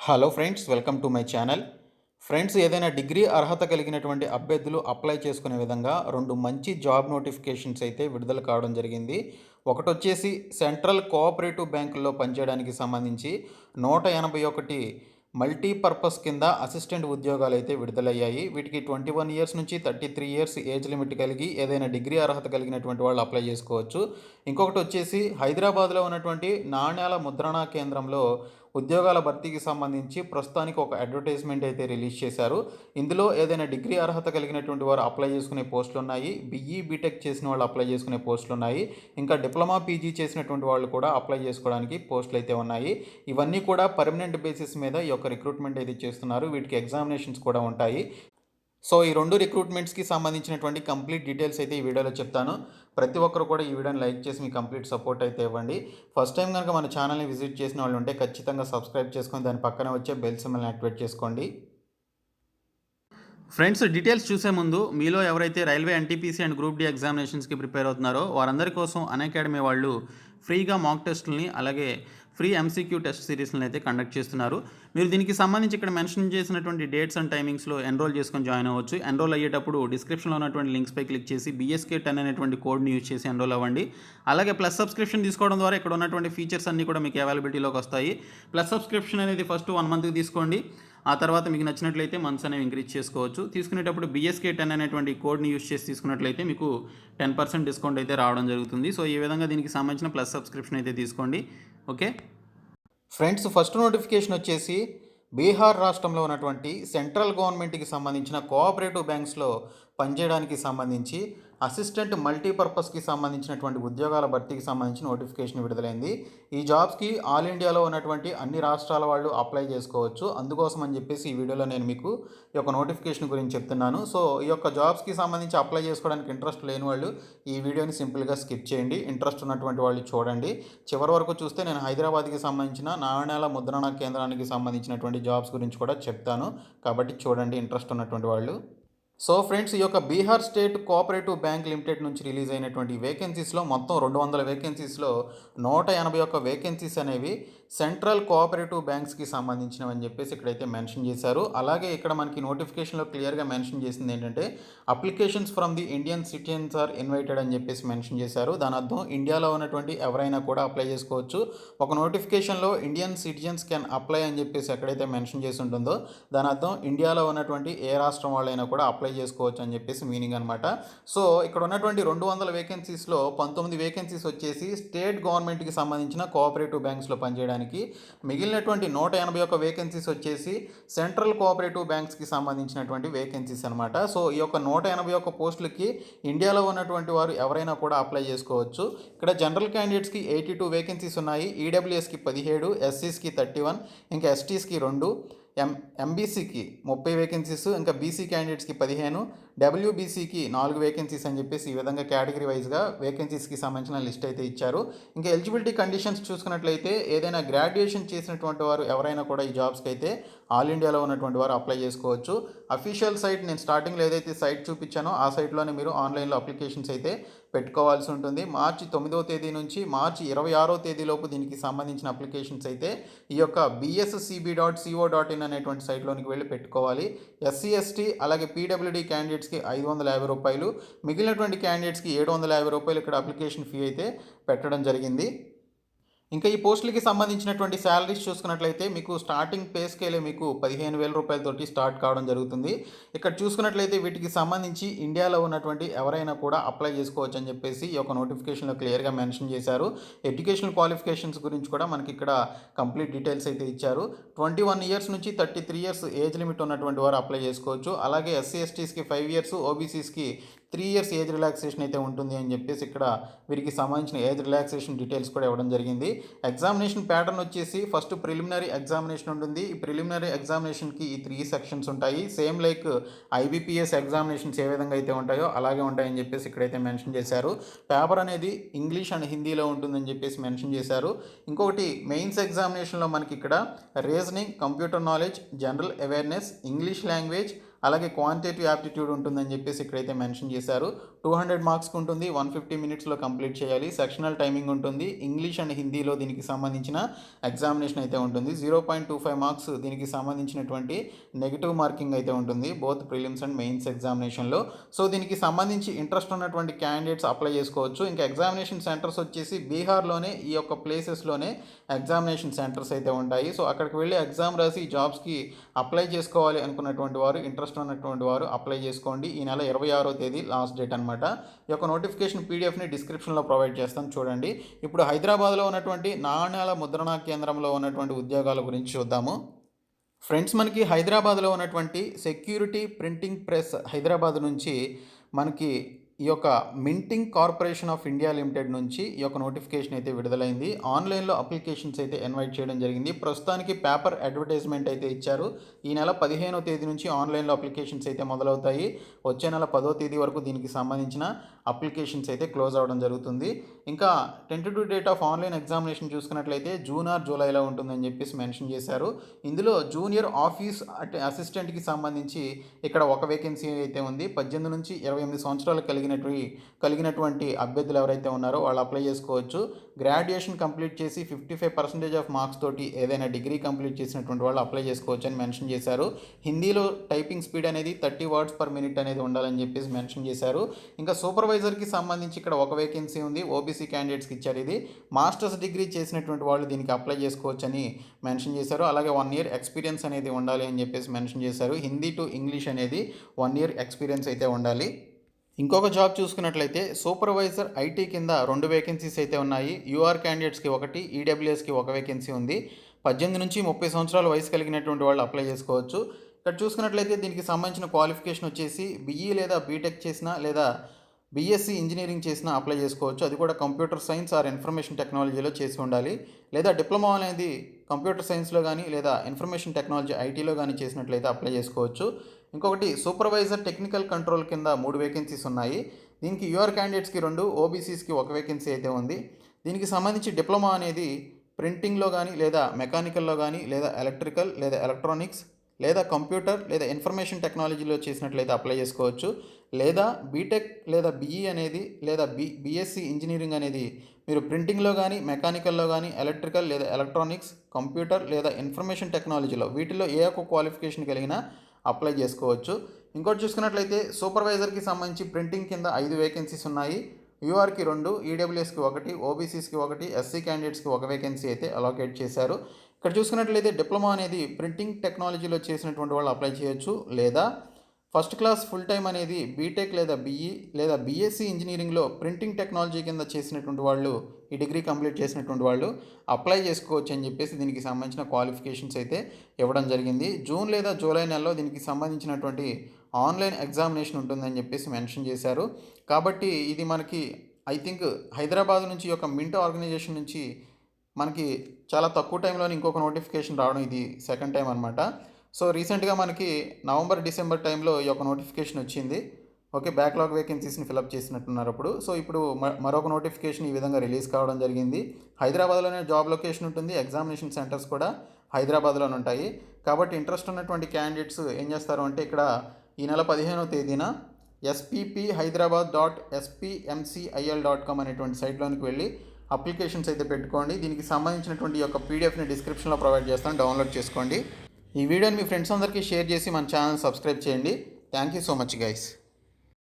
Hello friends, welcome to my channel. Friends, ఏదైనా degree అర్హత కలిగినటువంటి అభ్యర్థులు అప్లై చేసుకునే విధంగా రెండు మంచి జాబ్ నోటిఫికేషన్స్ అయితే విడుదల కావడం జరిగింది. ఒకటొచ్చేసి సెంట్రల్ కోఆపరేటివ్ బ్యాంకుల్లో పనిచేయడానికి సంబంధించి 181 మల్టీపర్పస్ కింద అసిస్టెంట్ ఉద్యోగాలు అయితే విడుదలయ్యాయి. వీటికి 21 ఇయర్స్ నుంచి 33 ఇయర్స్ ఏజ్ లిమిట్ కలిగి ఏదైనా డిగ్రీ అర్హత కలిగినటువంటి వాళ్ళు అప్లై చేసుకోవచ్చు. ఇంకొకటి వచ్చేసి హైదరాబాద్లో ఉన్నటువంటి నాణ్యాల ముద్రణా కేంద్రంలో ఉద్యోగాల భర్తీకి సంబంధించి ప్రస్తుతానికి ఒక అడ్వర్టైజ్మెంట్ అయితే రిలీజ్ చేశారు. ఇందులో ఏదైనా డిగ్రీ అర్హత కలిగినటువంటి వారు అప్లై చేసుకునే పోస్టులు ఉన్నాయి. బీటెక్ చేసిన వాళ్ళు అప్లై చేసుకునే పోస్టులు ఉన్నాయి. ఇంకా డిప్లొమా, పీజీ చేసినటువంటి వాళ్ళు కూడా అప్లై చేసుకోవడానికి పోస్టులు అయితే ఉన్నాయి. ఇవన్నీ కూడా పర్మనెంట్ బేసిస్ మీద ఈ యొక్క రిక్రూట్మెంట్ అయితే చేస్తున్నారు. వీటికి ఎగ్జామినేషన్స్ కూడా ఉంటాయి. సో ఈ రెండు రిక్రూట్మెంట్స్కి సంబంధించినటువంటి కంప్లీట్ డీటెయిల్స్ అయితే ఈ వీడియోలో చెప్తాను. ప్రతి ఒక్కరు కూడా ఈ వీడియోని లైక్ చేసి మీ కంప్లీట్ సపోర్ట్ అయితే ఇవ్వండి. ఫస్ట్ టైం కనుక మన ఛానల్ని విజిట్ చేసిన వాళ్ళు ఉంటే ఖచ్చితంగా సబ్స్క్రైబ్ చేసుకొని దాని పక్కన వచ్చే బెల్ సింబల్ని యాక్టివేట్ చేసుకోండి. ఫ్రెండ్స్, డీటెయిల్స్ చూసే ముందు మీలో ఎవరైతే railway NTPC and group D ఎగ్జామినేషన్స్కి ప్రిపేర్ అవుతున్నారో వారందరి కోసం అన్అకాడమీ వాళ్ళు ఫ్రీగా మాక్ టెస్టులని అలాగే ఫ్రీ ఎంసీక్యూ టెస్ట్ సిరీస్లను అయితే కండక్ట్ చేస్తున్నారు. మీరు దీనికి సంబంధించి ఇక్కడ మెన్షన్ చేసినటువంటి డేట్స్ అండ్ టైమింగ్స్లో ఎన్రోల్ చేసుకొని జాయిన్ అవ్వచ్చు. ఎన్రోల్ అయ్యేటప్పుడు డిస్క్రిప్షన్లో ఉన్నటువంటి లింక్స్పై క్లిక్ చేసి BSK10 అనేటువంటి కోడ్ని యూజ్ చేసి ఎన్రోల్ అవ్వండి. అలాగే ప్లస్ సబ్స్క్రిప్షన్ తీసుకోవడం ద్వారా ఇక్కడ ఉన్నటువంటి ఫీచర్స్ అన్నీ కూడా మీకు అవైలబిలిటీలోకి వస్తాయి. ప్లస్ సబ్స్క్రిప్షన్ అనేది ఫస్ట్ 1 మంత్కి తీసుకోండి. ఆ తర్వాత మీకు నచ్చినట్లయితే మంత్స్ అనేవి ఇంక్రీజ్ చేసుకోవచ్చు. తీసుకునేటప్పుడు BSK10 అనేటువంటి కోడ్ని యూజ్ చేసి తీసుకున్నట్లయితే మీకు 10% డిస్కౌంట్ అయితే రావడం జరుగుతుంది. సో ఈ విధంగా దీనికి సంబంధించిన ప్లస్ సబ్స్క్రిప్షన్ అయితే తీసుకోండి. ఓకే ఫ్రెండ్స్, ఫస్ట్ నోటిఫికేషన్ వచ్చేసి బీహార్ రాష్ట్రంలో ఉన్నటువంటి సెంట్రల్ గవర్నమెంట్కి సంబంధించిన కోఆపరేటివ్ బ్యాంక్స్లో పనిచేయడానికి సంబంధించి అసిస్టెంట్ మల్టీపర్పస్కి సంబంధించినటువంటి ఉద్యోగాల భర్తీకి సంబంధించి నోటిఫికేషన్ విడుదలైంది. ఈ జాబ్స్కి ఆల్ ఇండియాలో ఉన్నటువంటి అన్ని రాష్ట్రాల వాళ్ళు అప్లై చేసుకోవచ్చు. అందుకోసం అని చెప్పేసి ఈ వీడియోలో నేను మీకు ఈ యొక్క నోటిఫికేషన్ గురించి చెప్తున్నాను. సో ఈ యొక్క జాబ్స్కి సంబంధించి అప్లై చేసుకోవడానికి ఇంట్రెస్ట్ లేని వాళ్ళు ఈ వీడియోని సింపుల్గా స్కిప్ చేయండి. ఇంట్రెస్ట్ ఉన్నటువంటి వాళ్ళు చూడండి. చివరి వరకు చూస్తే నేను హైదరాబాద్కి సంబంధించిన నాణ్యాల ముద్రణ కేంద్రానికి సంబంధించినటువంటి జాబ్స్ గురించి కూడా చెప్తాను. కాబట్టి చూడండి ఇంట్రెస్ట్ ఉన్నటువంటి వాళ్ళు. సో ఫ్రెండ్స్, ఈ యొక్క Bihar state cooperative bank limited నుంచి రిలీజ్ అయినటువంటి వేకెన్సీస్లో మొత్తం 200 వేకెన్సీస్లో 181 వేకెన్సీస్ అనేవి సెంట్రల్ కోఆపరేటివ్ బ్యాంక్స్కి సంబంధించినవి అని చెప్పేసి ఇక్కడైతే మెన్షన్ చేశారు. అలాగే ఇక్కడ మనకి నోటిఫికేషన్లో క్లియర్గా మెన్షన్ చేసింది ఏంటంటే applications from the Indian citizens are invited అని చెప్పేసి మెన్షన్ చేశారు. దాని అర్థం ఇండియాలో ఉన్నటువంటి ఎవరైనా కూడా అప్లై చేసుకోవచ్చు. ఒక నోటిఫికేషన్లో ఇండియన్ సిటిజన్స్ కెన్ అప్లై అని చెప్పేసి ఎక్కడైతే మెన్షన్ చేసి ఉంటుందో దాని అర్థం ఇండియాలో ఉన్నటువంటి ఏ రాష్ట్రం వాళ్ళైనా కూడా అప్లై చేసుకోవచ్చు అని చెప్పేసి మీనింగ్ అనమాట. సో ఇక్కడ ఉన్నటువంటి 200 వేకెన్సీస్లో 19 వేకెన్సీస్ వచ్చేసి స్టేట్ గవర్నమెంట్కి సంబంధించిన కోఆపరేటివ్ బ్యాంక్స్లో పనిచేయడానికి, మిగిలినటువంటి 181 వేకెన్సీస్ వచ్చేసి సెంట్రల్ కోఆపరేటివ్ బ్యాంక్స్కి సంబంధించినటువంటి వేకెన్సీస్ అనమాట. సో ఈ యొక్క 181 పోస్టులకి ఇండియాలో ఉన్నటువంటి వారు ఎవరైనా కూడా అప్లై చేసుకోవచ్చు. ఇక్కడ జనరల్ క్యాండిడేట్స్కి 82 వేకెన్సీస్ ఉన్నాయి. ఈడబ్ల్యూఎస్కి 17, ఎస్సీస్కి 31, ఇంకా ఎస్టీస్కి 2, ఎంబీసీకి 30 వేకెన్సీస్, ఇంకా బీసీ క్యాండిడేట్స్కి 15, డబ్ల్యూబీసీకి 4 వేకెన్సీస్ అని చెప్పేసి ఈ విధంగా కేటగిరీ వైజ్గా వేకెన్సీస్కి సంబంధించిన లిస్ట్ అయితే ఇచ్చారు. ఇంకా ఎలిజిబిలిటీ కండిషన్స్ చూసుకున్నట్లయితే ఏదైనా గ్రాడ్యుయేషన్ చేసినటువంటి వారు ఎవరైనా కూడా ఈ జాబ్స్కి అయితే ఆల్ ఇండియాలో ఉన్నటువంటి వారు అప్లై చేసుకోవచ్చు. అఫీషియల్ సైట్ నేను స్టార్టింగ్లో ఏదైతే సైట్ చూపించానో ఆ సైట్లోనే మీరు ఆన్లైన్లో అప్లికేషన్స్ అయితే పెట్టుకోవాల్సి ఉంటుంది. మార్చి 9వ తేదీ నుంచి మార్చి 26వ తేదీలోపు దీనికి సంబంధించిన అప్లికేషన్స్ అయితే ఈ యొక్క bscb.co.in అనేటువంటి సైట్లోనికి వెళ్ళి పెట్టుకోవాలి. ఎస్సీ ఎస్టీ అలాగే పీడబ్ల్యూడీ క్యాండిడేట్స్కి 550 రూపాయలు, మిగిలినటువంటి క్యాండిడేట్స్కి 750 రూపాయలు ఇక్కడ అప్లికేషన్ ఫీ అయితే పెట్టడం జరిగింది. ఇంకా ఈ పోస్టులకి సంబంధించినటువంటి శాలరీస్ చూసుకున్నట్లయితే మీకు స్టార్టింగ్ పే స్కేలే మీకు 15,000 రూపాయలతోటి స్టార్ట్ కావడం జరుగుతుంది. ఇక్కడ చూసుకున్నట్లయితే వీటికి సంబంధించి ఇండియాలో ఉన్నటువంటి ఎవరైనా కూడా అప్లై చేసుకోవచ్చు అని చెప్పేసి ఈ యొక్క నోటిఫికేషన్లో క్లియర్గా మెన్షన్ చేశారు. ఎడ్యుకేషనల్ క్వాలిఫికేషన్స్ గురించి కూడా మనకి ఇక్కడ కంప్లీట్ డీటెయిల్స్ అయితే ఇచ్చారు. 21 ఇయర్స్ నుంచి 33 ఇయర్స్ ఏజ్ లిమిట్ ఉన్నటువంటి వారు అప్లై చేసుకోవచ్చు. అలాగే ఎస్సీ ఎస్టీస్కి 5 ఇయర్స్, ఓబీసీస్కి 3 ఇయర్స్ ఏజ్ రిలాక్సేషన్ అయితే ఉంటుంది అని చెప్పేసి ఇక్కడ వీరికి సంబంధించిన ఏజ్ రిలాక్సేషన్ డీటెయిల్స్ కూడా ఇవ్వడం జరిగింది. ఎగ్జామినేషన్ ప్యాటర్న్ వచ్చేసి ఫస్ట్ ప్రిలిమినరీ ఎగ్జామినేషన్ ఉంటుంది. ఈ ప్రిలిమినరీ ఎగ్జామినేషన్కి ఈ 3 సెక్షన్స్ ఉంటాయి. సేమ్ లైక్ IBPS ఎగ్జామినేషన్స్ ఏ విధంగా అయితే ఉంటాయో అలాగే ఉంటాయని చెప్పేసి ఇక్కడైతే మెన్షన్ చేశారు. పేపర్ అనేది ఇంగ్లీష్ అండ్ హిందీలో ఉంటుందని చెప్పేసి మెన్షన్ చేశారు. ఇంకొకటి మెయిన్స్ ఎగ్జామినేషన్లో మనకి ఇక్కడ reasoning, computer knowledge, general awareness, English language అలాగే క్వాంటిటేటివ్ యాప్టిట్యూడ్ ఉంటుందని చెప్పేసి ఇక్కడైతే మెన్షన్ చేశారు. 200 మార్క్స్కి ఉంటుంది, 150 మినిట్స్లో కంప్లీట్ చేయాలి. సెక్షనల్ టైమింగ్ ఉంటుంది. ఇంగ్లీష్ అండ్ హిందీలో దీనికి సంబంధించిన ఎగ్జామినేషన్ అయితే ఉంటుంది. 0.25 మార్క్స్ దీనికి సంబంధించినటువంటి నెగిటివ్ మార్కింగ్ అయితే ఉంటుంది బోత్ ప్రిలిమ్స్ అండ్ మెయిన్స్ ఎగ్జామినేషన్లో. సో దీనికి సంబంధించి ఇంట్రెస్ట్ ఉన్నటువంటి క్యాండిడేట్స్ అప్లై చేసుకోవచ్చు. ఇంకా ఎగ్జామినేషన్ సెంటర్స్ వచ్చేసి బీహార్లోనే ఈ యొక్క ప్లేసెస్లోనే ఎగ్జామినేషన్ సెంటర్స్ అయితే ఉంటాయి. సో అక్కడికి వెళ్ళి ఎగ్జామ్ రాసి జాబ్స్కి అప్లై చేసుకోవాలి అనుకున్నటువంటి వారు, ఇంట్రెస్ట్ ఉన్నటువంటి వారు అప్లై చేసుకోండి. ఈ నెల 26వ తేదీ లాస్ట్ డేట్ అనమాట. ఈ యొక్క నోటిఫికేషన్ పీడిఎఫ్ని డిస్క్రిప్షన్లో ప్రొవైడ్ చేస్తాను, చూడండి. ఇప్పుడు హైదరాబాద్లో ఉన్నటువంటి నాణ్యాల ముద్రణా కేంద్రంలో ఉన్నటువంటి ఉద్యోగాల గురించి చూద్దాము. ఫ్రెండ్స్, మనకి హైదరాబాద్లో ఉన్నటువంటి సెక్యూరిటీ ప్రింటింగ్ ప్రెస్ హైదరాబాద్ నుంచి మనకి ఈ యొక్క minting corporation of India limited నుంచి ఈ యొక్క నోటిఫికేషన్ అయితే విడుదలైంది. ఆన్లైన్లో అప్లికేషన్స్ అయితే ఇన్వైట్ చేయడం జరిగింది. ప్రస్తుతానికి పేపర్ అడ్వర్టైజ్మెంట్ అయితే ఇచ్చారు. ఈ నెల 15వ తేదీ నుంచి ఆన్లైన్లో అప్లికేషన్స్ అయితే మొదలవుతాయి. వచ్చే నెల 10వ తేదీ వరకు దీనికి సంబంధించిన అప్లికేషన్స్ అయితే క్లోజ్ అవ్వడం జరుగుతుంది. ఇంకా tentative date of online examination చూసుకున్నట్లయితే జూన్ ఆర్ జూలైలో ఉంటుందని చెప్పేసి మెన్షన్ చేశారు. ఇందులో జూనియర్ ఆఫీస్ అసిస్టెంట్కి సంబంధించి ఇక్కడ ఒక వేకెన్సీ అయితే ఉంది. 18 నుంచి 28 సంవత్సరాలు కలిగినటువంటి అభ్యర్థులు ఎవరైతే ఉన్నారో వాళ్ళు అప్లై చేసుకోవచ్చు. గ్రాడ్యుయేషన్ కంప్లీట్ చేసి 55% ఆఫ్ మార్క్స్ తోటి ఏదైనా డిగ్రీ కంప్లీట్ చేసినటువంటి వాళ్ళు అప్లై చేసుకోవచ్చు అని మెన్షన్ చేశారు. హిందీలో టైపింగ్ స్పీడ్ అనేది 30 వర్డ్స్ పర్ మినిట్ అనేది ఉండాలని చెప్పేసి మెన్షన్ చేశారు. ఇంకా సూపర్వైజర్కి సంబంధించి ఇక్కడ ఒక వేకెన్సీ ఉంది. ఓబీసీ క్యాండిడేట్స్కి ఇచ్చారు. ఇది మాస్టర్స్ డిగ్రీ చేసినటువంటి వాళ్ళు దీనికి అప్లై చేసుకోవచ్చు అని మెన్షన్ చేశారు. అలాగే 1 year ఎక్స్పీరియన్స్ అనేది ఉండాలి అని చెప్పేసి మెన్షన్ చేశారు. హిందీ టు ఇంగ్లీష్ అనేది 1 year ఎక్స్పీరియన్స్ అయితే ఉండాలి. ఇంకొక జాబ్ చూసుకున్నట్లయితే సూపర్వైజర్ ఐటీ కింద 2 వేకెన్సీస్ అయితే ఉన్నాయి. యూఆర్ క్యాండిడేట్స్కి ఒకటి, ఈడబ్ల్యూఎస్కి ఒక వేకెన్సీ ఉంది. 18 నుంచి 30 సంవత్సరాల వయసు కలిగినటువంటి వాళ్ళు అప్లై చేసుకోవచ్చు. ఇక్కడ చూసుకున్నట్లయితే దీనికి సంబంధించిన క్వాలిఫికేషన్ వచ్చేసి బీఈ లేదా బీటెక్ చేసినా లేదా బీఎస్సీ ఇంజనీరింగ్ చేసినా అప్లై చేసుకోవచ్చు. అది కూడా కంప్యూటర్ సైన్స్ ఆర్ ఇన్ఫర్మేషన్ టెక్నాలజీలో చేసి ఉండాలి. లేదా డిప్లొమా అనేది కంప్యూటర్ సైన్స్లో కానీ లేదా ఇన్ఫర్మేషన్ టెక్నాలజీ ఐటీలో కానీ చేసినట్లయితే అప్లై చేసుకోవచ్చు. ఇంకొకటి సూపర్వైజర్ టెక్నికల్ కంట్రోల్ కింద 3 వేకెన్సీస్ ఉన్నాయి. దీనికి యూఆర్ క్యాండిడేట్స్కి 2, ఓబీసీస్కి 1 వేకెన్సీ అయితే ఉంది. దీనికి సంబంధించి డిప్లొమా అనేది ప్రింటింగ్లో కానీ లేదా మెకానికల్లో కానీ లేదా ఎలక్ట్రికల్ లేదా ఎలక్ట్రానిక్స్ లేదా కంప్యూటర్ లేదా ఇన్ఫర్మేషన్ టెక్నాలజీలో చేసినట్లయితే అప్లై చేసుకోవచ్చు. లేదా బీటెక్ లేదా బీఈ అనేది లేదా బీఎస్సీ ఇంజనీరింగ్ అనేది మీరు ప్రింటింగ్లో కానీ మెకానికల్లో కానీ ఎలక్ట్రికల్ లేదా ఎలక్ట్రానిక్స్ కంప్యూటర్ లేదా ఇన్ఫర్మేషన్ టెక్నాలజీలో వీటిలో ఏ ఒక్క క్వాలిఫికేషన్ కలిగినా అప్లై చేసుకోవచ్చు. ఇంకోటి చూసుకున్నట్లయితే సూపర్వైజర్కి సంబంధించి ప్రింటింగ్ కింద 5 వేకెన్సీస్ ఉన్నాయి. యూఆర్కి 2, ఈడబ్ల్యూఎస్కి 1, ఓబీసీస్కి 1, ఎస్సీ క్యాండిడేట్స్కి 1 వేకెన్సీ అయితే అలాకేట్ చేశారు. ఇక్కడ చూసుకున్నట్లయితే డిప్లొమా అనేది ప్రింటింగ్ టెక్నాలజీలో చేసినటువంటి వాళ్ళు అప్లై చేయొచ్చు. లేదా ఫస్ట్ క్లాస్ ఫుల్ టైం అనేది బీటెక్ లేదా బీఈ లేదా బీఎస్సీ ఇంజనీరింగ్లో ప్రింటింగ్ టెక్నాలజీ కింద చేసినటువంటి వాళ్ళు, ఈ డిగ్రీ కంప్లీట్ చేసినటువంటి వాళ్ళు అప్లై చేసుకోవచ్చు అని చెప్పేసి దీనికి సంబంధించిన క్వాలిఫికేషన్స్ అయితే ఇవ్వడం జరిగింది. జూన్ లేదా జూలై నెలలో దీనికి సంబంధించినటువంటి ఆన్లైన్ ఎగ్జామినేషన్ ఉంటుందని చెప్పేసి మెన్షన్ చేశారు. కాబట్టి ఇది మనకి ఐ థింక్ హైదరాబాద్ నుంచి ఒక మింట్ ఆర్గనైజేషన్ నుంచి మనకి చాలా తక్కువ టైంలోనే ఇంకొక నోటిఫికేషన్ రావడం ఇది సెకండ్ టైం అనమాట. సో రీసెంట్గా మనకి నవంబర్ డిసెంబర్ టైంలో ఈ యొక్క నోటిఫికేషన్ వచ్చింది. ఓకే, బ్యాక్లాగ్ వేకెన్సీస్ని ఫిలప్ చేసినట్టున్నారు అప్పుడు. సో ఇప్పుడు మరొక నోటిఫికేషన్ ఈ విధంగా రిలీజ్ కావడం జరిగింది. హైదరాబాద్లోనే జాబ్ లొకేషన్ ఉంటుంది. ఎగ్జామినేషన్ సెంటర్స్ కూడా హైదరాబాద్లోనే ఉంటాయి. కాబట్టి ఇంట్రెస్ట్ ఉన్నటువంటి క్యాండిడేట్స్ ఏం చేస్తారు అంటే ఇక్కడ ఈ నెల 15వ తేదీన spphyderabad.spmcil.com అనేటువంటి సైట్లోనికి వెళ్ళి అప్లికేషన్స్ అయితే పెట్టుకోండి. దీనికి సంబంధించినటువంటి యొక్క పీడిఎఫ్ని డిస్క్రిప్షన్లో ప్రొవైడ్ చేస్తాను, డౌన్లోడ్ చేసుకోండి. ఈ వీడియోని మీ ఫ్రెండ్స్ అందరికీ షేర్ చేసి మన ఛానల్ సబ్స్క్రైబ్ చేయండి. Thank you so much guys.